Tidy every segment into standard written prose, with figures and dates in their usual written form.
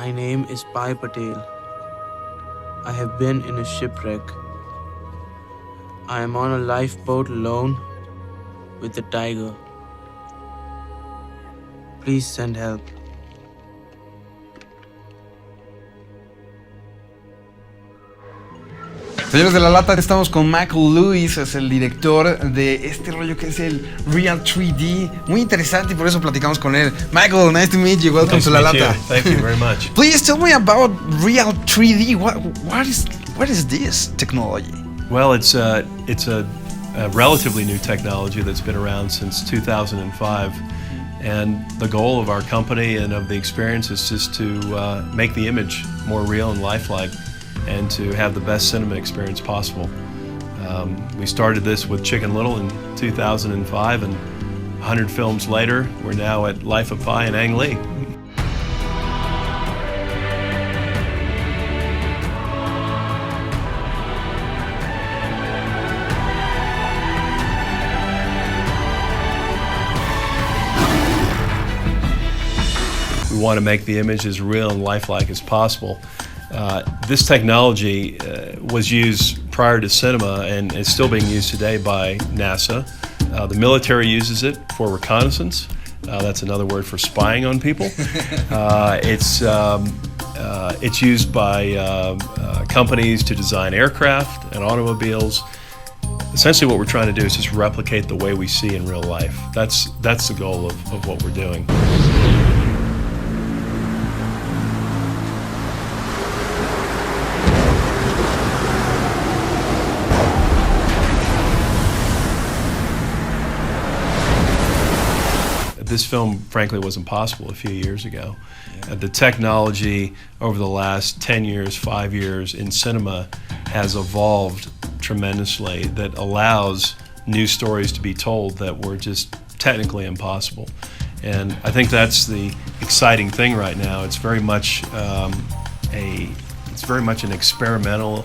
My name is Pai Patel. I have been in a shipwreck. I am on a lifeboat alone with a tiger. Please send help. Señores de la Lata, estamos con Michael Lewis, es el director de este rollo que es el Real 3D. Muy interesante y por eso platicamos con él. Michael, nice to meet you. Welcome to La Lata. Thank you very much. Please tell me about Real 3D. What is this technology? Well, it's a relatively new technology that's been around since 2005. And the goal of our company and of the experience is just to make the image more real and lifelike, and to have the best cinema experience possible. We started this with Chicken Little in 2005, and 100 films later, we're now at Life of Pi in Ang Lee. We want to make the image as real and lifelike as possible. This technology was used prior to cinema and is still being used today by NASA. The military uses it for reconnaissance. That's another word for spying on people. It's used by companies to design aircraft and automobiles. Essentially what we're trying to do is just replicate the way we see in real life. That's the goal of what we're doing. This film, frankly, wasn't possible a few years ago. Yeah. The technology over the last 10 years, 5 years in cinema has evolved tremendously that allows new stories to be told that were just technically impossible. And I think that's the exciting thing right now. It's very much an experimental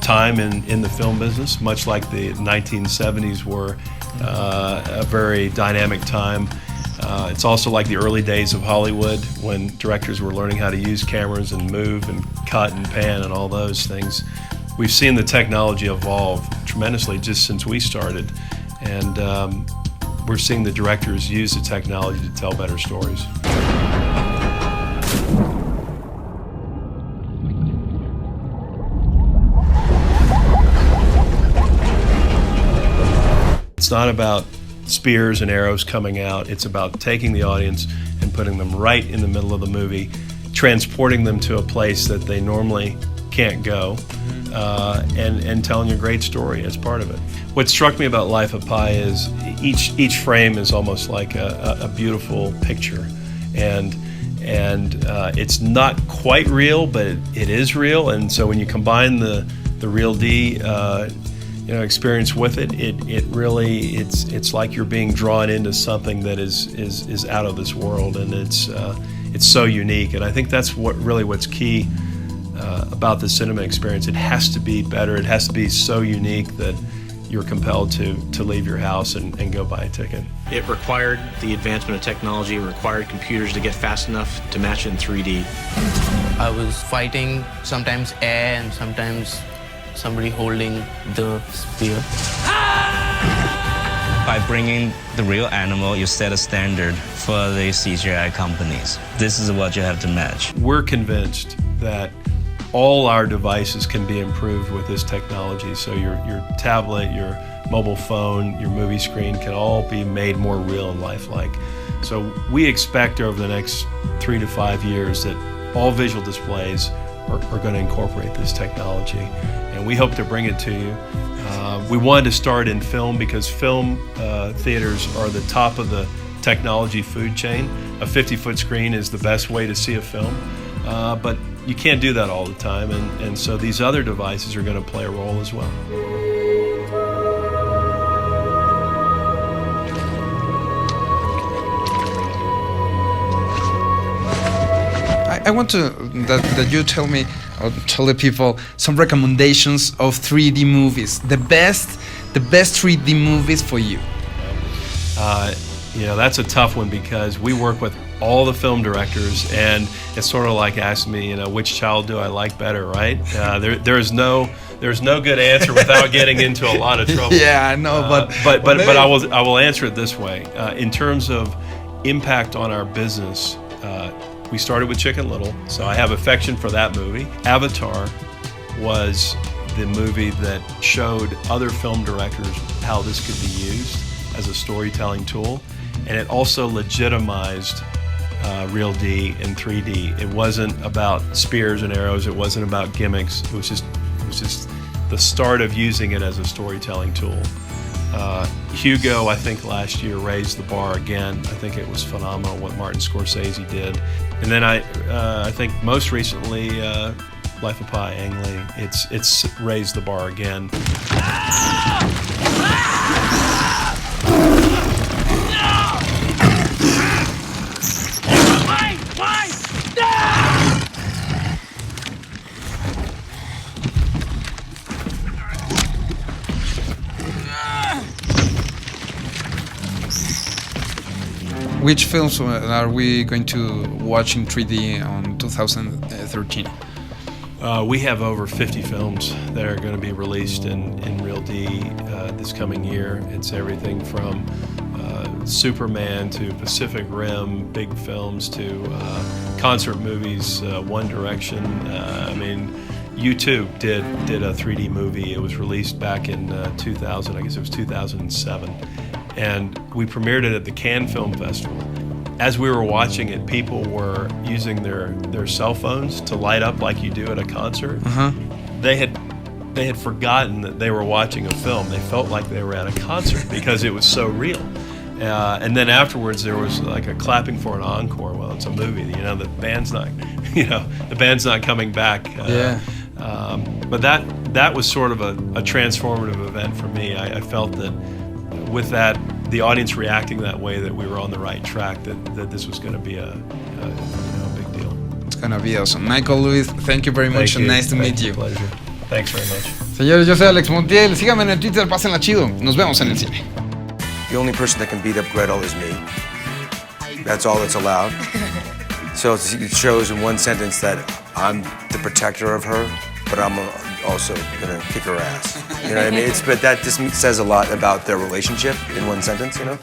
time in the film business, much like the 1970s were a very dynamic time. It's also like the early days of Hollywood when directors were learning how to use cameras and move and cut and pan and all those things. We've seen the technology evolve tremendously just since we started, and we're seeing the directors use the technology to tell better stories. It's not about spears and arrows coming out. It's about taking the audience and putting them right in the middle of the movie, transporting them to a place that they normally can't go, and telling a great story as part of it. What struck me about Life of Pi is each frame is almost like a beautiful picture, and it's not quite real, but it is real. And so when you combine the Real D experience with it, it's like you're being drawn into something that is out of this world, and it's so unique. And I think that's what's key about the cinema experience. It has to be better. It has to be so unique that you're compelled to leave your house and go buy a ticket. It required the advancement of technology, required computers to get fast enough to match it in 3D. I was fighting sometimes air and sometimes somebody holding the spear. By bringing the real animal, you set a standard for the CGI companies. This is what you have to match. We're convinced that all our devices can be improved with this technology. So your tablet, your mobile phone, your movie screen can all be made more real and lifelike. So we expect over the next 3 to 5 years that all visual displays are going to incorporate this technology, and we hope to bring it to you. We wanted to start in film because film theaters are the top of the technology food chain. A 50-foot screen is the best way to see a film, but you can't do that all the time, and so these other devices are going to play a role as well. I want that you tell me, or tell the people, some recommendations of 3D movies. The best 3D movies for you. That's a tough one because we work with all the film directors, and it's sort of like asking me, you know, which child do I like better, right? There's no good answer without getting into a lot of trouble. Yeah, I know, but I will answer it this way. In terms of impact on our business, we started with Chicken Little, so I have affection for that movie. Avatar was the movie that showed other film directors how this could be used as a storytelling tool, and it also legitimized Real D and 3D. It wasn't about spears and arrows. It wasn't about gimmicks. It was just the start of using it as a storytelling tool. Hugo, I think last year raised the bar again. I think it was phenomenal what Martin Scorsese did. And then I think most recently, Life of Pi, Ang Lee. It's raised the bar again. Which films are we going to watch in 3D on 2013? We have over 50 films that are going to be released in Real D this coming year. It's everything from Superman to Pacific Rim, big films, to concert movies, One Direction. I mean, U2 did a 3D movie. It was released back in 2000, I guess it was 2007. And we premiered it at the Cannes Film Festival. As we were watching it, people were using their cell phones to light up like you do at a concert. They had forgotten that they were watching a film. They felt like they were at a concert because it was so real. And then afterwards, there was like a clapping for an encore. Well, it's a movie, you know. The band's not coming back. But that was sort of a transformative event for me. I felt that with that, the audience reacting that way, that we were on the right track, that this was going to be a big deal. It's going to be awesome. Michael Lewis, thank you very much and nice to meet you. Pleasure. Thanks very much. Señores, yo soy Alex Montiel. Síganme en el Twitter, pásenla chido. Nos vemos en el cine. The only person that can beat up Gretel is me. That's all that's allowed. So it shows in one sentence that I'm the protector of her, but I'm also gonna kick her ass. You know what I mean? But that just says a lot about their relationship in one sentence, you know?